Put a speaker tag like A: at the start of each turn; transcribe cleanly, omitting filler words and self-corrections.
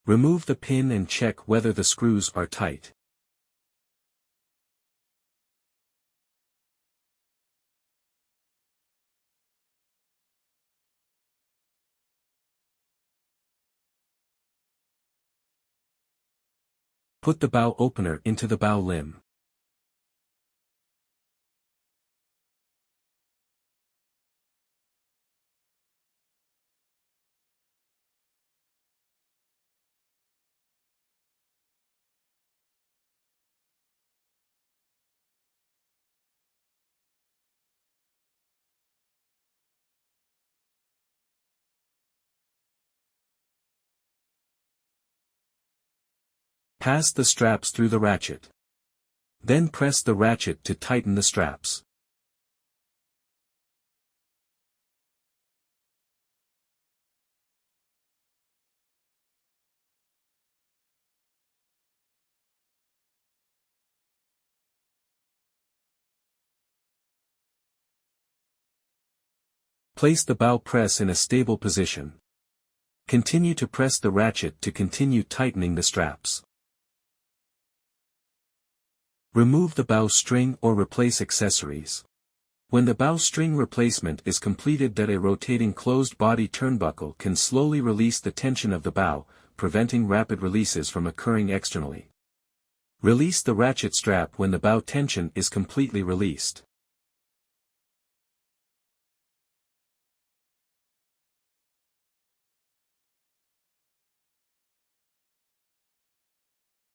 A: Remove the pin and check whether the screws are tight. Put the bow opener into the bow limb. Pass the straps through the ratchet. Then press the ratchet to tighten the straps. Place the bow press in a stable position. Continue to press the ratchet to continue tightening the straps. Remove the bow string or replace accessories. When the bow string replacement is completed, a rotating closed body turnbuckle can slowly release the tension of the bow, preventing rapid releases from occurring externally. Release the ratchet strap when the bow tension is completely released.